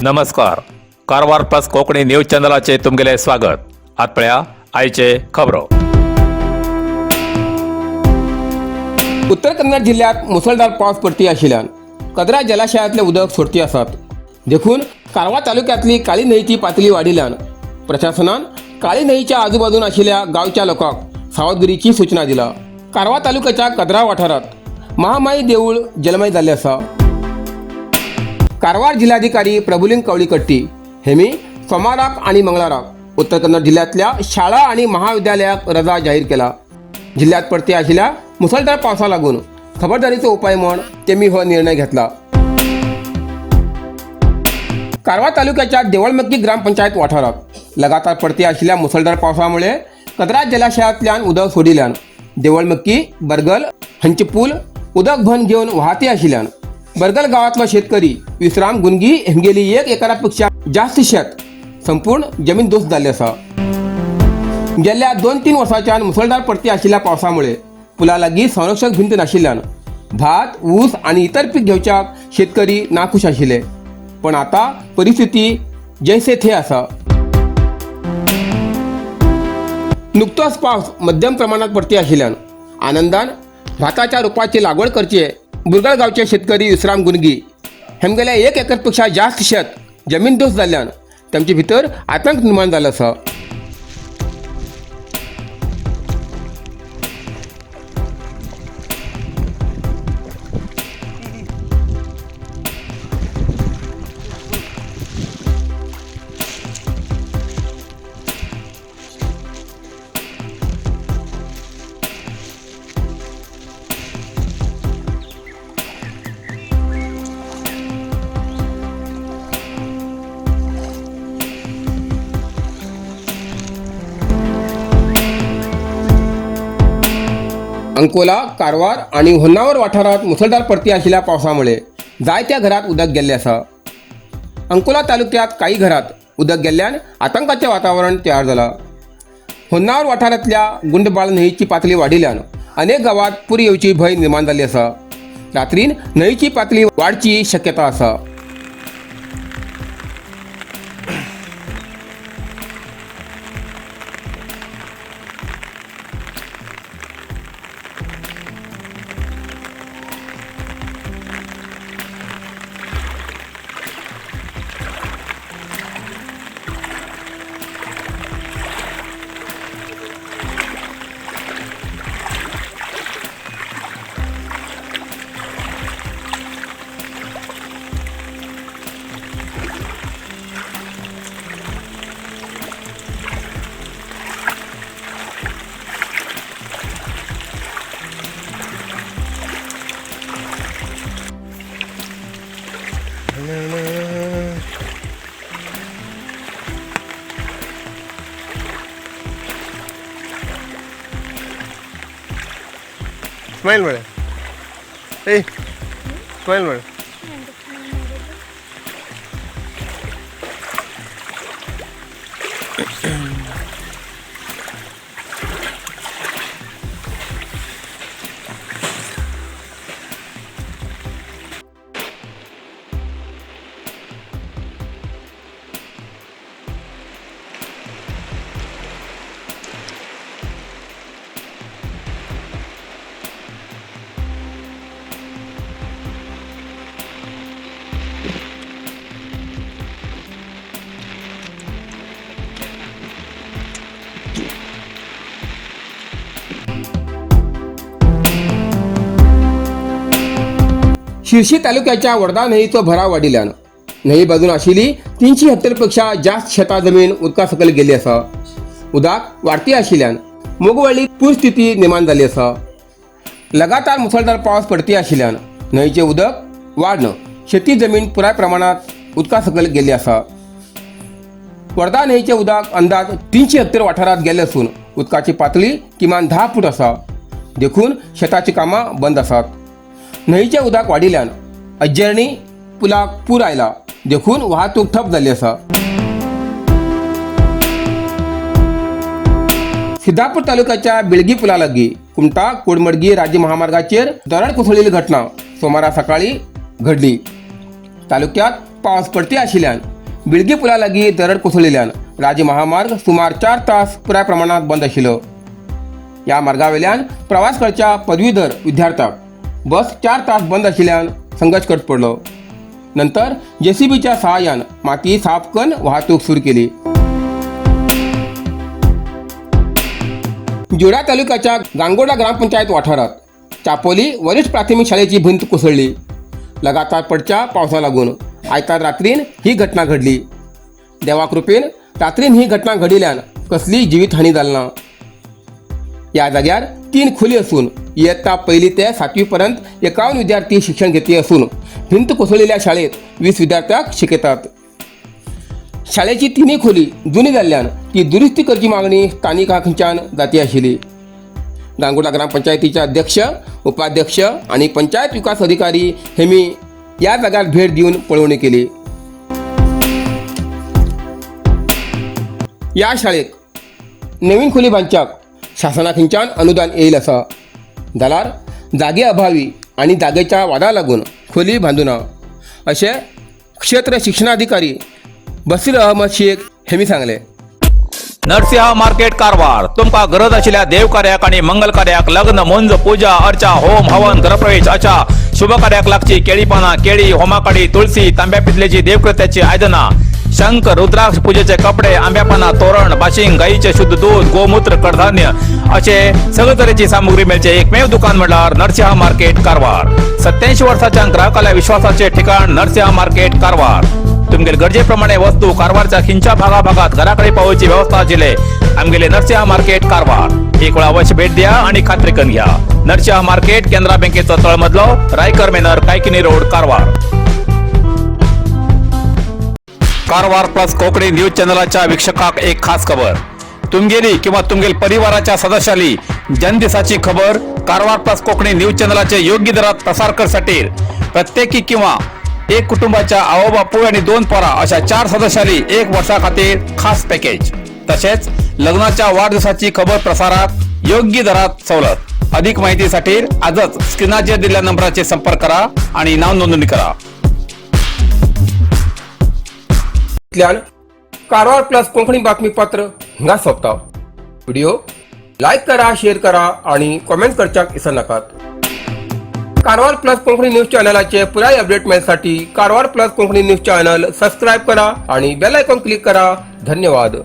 नमस्कार. Karwar plus Konkani news चॅनलाचे तुमगेले स्वागत. आतपळ्या आयचे खबरो. उत्तर कन्नड जिल्ह्यात मुसळधार पावस पडती आशिल्ल्यान कदरा जलाशयातले उदक सोडती आसात. देखून कारवार तालुक्यातली काळी न्हंयची पातळी वाडिल्ल्यान प्रशासनान काळी न्हंयच्या आजूबाजून आशिल्ल्या गांवच्या लोकांक सावधगिरीची सूचना दिला. कारवार तालुक्याच्या कदरा वाठारात महामाई देऊळ जलमय जाल्ले आसा. कारवार जिल्हाधिकारी प्रभुलिंग कवळीकट्टी हेमी सोमाराक आणि मंगळाराक उत्तर कन्नड जिल्ह्यातल्या शाळा आणि महाविद्यालयाक रजा जाहीर केला. जिल्ह्यात पडते आशिल्ल्या मुसळधार पावसा लागून खबरदारीचो उपाय म्हूण तेमी हो निर्णय घेतला. कारवार तालुक्याच्या देवळमक्की ग्रामपंचायत वाठारात लगातार पडते आशिल्ल्या मुसळधार पावसामुळे कदरा जलाशयातल्यान उदक सोडिल्ल्यान देवळमक्की बरगल हांचे पूल उदक भन घेवन वाहते आशिल्ल्यान बरगल गावातलो शेतकरी विश्राम गुंगी हेमगेली 1 एकरापेक्षा जास्त शेत संपूर्ण जमीन दोस्त जाल्ले आसा. गेल्या 2-3 वर्सांच्यान मुसळधार पडती आशिल्ल्या पावसामुळे पुला लागीं संरक्षक भिंत नाशिल्ल्यान भात ऊस आनी इतर पीक घेवच्याक शेतकरी नाखुश आशिल्ले. पण आता परिस्थिती जैसे थे आसा. नुकतोच पावस मध्यम प्रमाणात पडती आशिल्ल्यान आनंदान भाताच्या रोपाची लागवड करचे बुरगळ गावचे शेतकरी विश्राम गुंगी हेमगेल्या 1 एकरपेक्षा जास्त शेत जमीन दोस्त जाल्ल्यान तांचे भितर आतंक निर्माण जाल्लो आसा. अंकोला, कारवार आणि होन्नावर वाठारात मुसळधार पडती आशिल्ल्या पावसामुळे जायत्या घरात उदक गेल्ले आसा. अंकोला तालुक्यात काही घरात उदक गेल्ल्यान आतंकाचे वातावरण तयार जाला. होन्नावर वाठारांतल्या गुंडबाळ न्हंयची पातळी वाडिल्ल्यान अनेक गावात पूर येवची भंय निर्माण जाल्ली आसा. रात्रीन न्हंयची पातळी वाडची शक्यता आसा. स्माइल मारे ए स्माइल मारे शिर्शी तालुक्याच्या वडदा न्हंयचो भराव वाडिल्ल्यान न्हंये बाजून आशिल्ली 300 हेक्टरपेक्षा जास्त शेतां जमीन उदका सकयल गेल्ली आसा. उदक वाडती आशिल्ल्यान मोगवळी पूर स्थिती निर्माण जाल्ली आसा. लगातार मुसळधार पावस पडती आशिल्ल्यान न्हंयचें उदक वाडन शेती जमीन पुराय प्रमाणात उदका सकयल गेल्ली आसा. वडदा न्हंयचें उदक अंदाज 300 हेक्टर वाठारांत गेल्लें असून उदकाची पातळी किमान 10 फूट आसा. देखून शेताची कामां बंद आसात. न्हंयचें उदक वाडिल्ल्यान अज्जर्णी पुलाक पूर आयला. देखून वाहतूक ठप जाल्ली आसा. सिद्धापूर तालुक्याच्या बेळगी पुला लागीं कुमटा कोडमडगी राज्य महामार्गाचेर दरड कोसळिल्ली घटना सोमारा सकाळी घडली. तालुक्यात पावस पडटी आशिल्ल्यान बिळगी पुलालागी दरड कोसळिल्ल्यान राजमहामार्ग सुमार 4 तास पुराय प्रमाणात बंद आशिल्लो. या मार्गावेल्यान प्रवास करच्या पदवीधर विद्यार्थ्यांक बस 4 तास बंद आशिल्ल्यान संघर्ष करचो पडलो. नंतर JCBच्या सहाय्यान माती साफ करून वाहतूक सुरू केली. जोडा तालुक्याच्या गांगोडा ग्रामपंचायत वाठारात चापोली वरिष्ठ प्राथमिक शाळेची भिंत कोसळली. लगातार पडच्या पावसा लागून आयतार रात्रीन ही घटना घडली. देवा कृपेन रात्रीन ही घटना घडिल्ल्यान कसलीय जिवीतहानी जाली ना. या जाग्यार 3 खोली असून इयत्ता 1ली ते 7वी पर्यंत 51 विद्यार्थी शिक्षण घेतले असून भिंत कोसळलेल्या शाळेत 20 विद्यार्थ्यांक शिकयतात. शाळेची 3 खोली जुनी जाल्ल्यान ती दुरुस्ती करची मागणी स्थानिकांच्यान जाती आशिल्ली. गांगोडा ग्रामपंचायतीचे अध्यक्ष, उपाध्यक्ष आणि पंचायत विकास अधिकारी हेमी या जाग्यार भेट दिवन पळवणी केली. या शाळेक नवीन खोली बांदच्याक शासनाकडच्यान अनुदान येईल असा. जाल्यार जागे अभावी आणि जागेच्या वादा लागून खोली बांदूना अशें क्षेत्र शिक्षणाधिकारी बसीर अहमद शेख हेमी सांगले. नरसिंह मार्केट कारवार तुमका गरज आशिल्ल्या देव कार्याक आणि मंगल कार्याक, लग्न, मुंज, पूजा, अर्चा, होम, हवन, गृहप्रवेश अशा शुभ कार्याक लागची केळी पानां, केळी, होमाकडी, तुळसी, तांब्या पितलेची देवकृत्याची आयदनां, शंख, रुद्राक्ष पूजेचे कपडे, आंब्या पानां, तोरण, बाशिंग, गाईचे शुद्ध दूध, गोमूत्र, कडधान्य असे सगळे तरेची सामुग्री मेळचे एकमेव दुकान म्हणल्यार नरसिंह मार्केट कारवार. 87 वर्सांच्या ग्राहकाला विश्वासाचे ठिकाण नरसिंह मार्केट कारवार. तुमगेर गरजेप्रमाणे वस्तू कारवारच्या खिंच्या भागाभागात घराकडे पावोवची व्यवस्था आशिल्ले आमगेले नरसिंह मार्केट कारवार. एक वेळ अवश्य भेट द्या आणि खात्री करून घ्या. नरसिंह मार्केट केंद्रा बँकेचो तळमजलो, रायकर मेनर, Kaikini road, Karwar. Karwar plus Konkani news चॅनलाच्या वीक्षकाक एक खास खबर. तुमगेली किंवा तुमगेल परिवाराच्या सदस्याली जनदिसाची खबर कारवार प्लस कोकणी न्यूज चॅनलाचे योग्य दरात प्रसार करसाठी प्रत्येकी किंवा एक कुटुंबाच्या आवो बापू आणि 2 पोरा अशा 4 सदस्यांनी 1 वर्षा खातीर खास पॅकेज. तसेच लग्नाच्या वाढदिवसाची खबर प्रसारात योग्य दरात सवलत. अधिक माहितीसाठी आजच स्क्रीनाचेर दिलेल्या नंबराचे संपर्क करा आणि नाव नोंदणी करा. कारवार प्लस कोंकणी बातमीपत्र हिंगा सोंपता. व्हिडिओ लाईक करा, शेअर करा आणि कमेंट करच्याक विसरू नाकात. कारवार प्लस कोंकणी न्यूज चॅनलाचे पुराय अपडेट मिळण्यासाठी Karwar plus Konkani news channel subscribe करा आणि बेल आयकॉन क्लिक करा. धन्यवाद.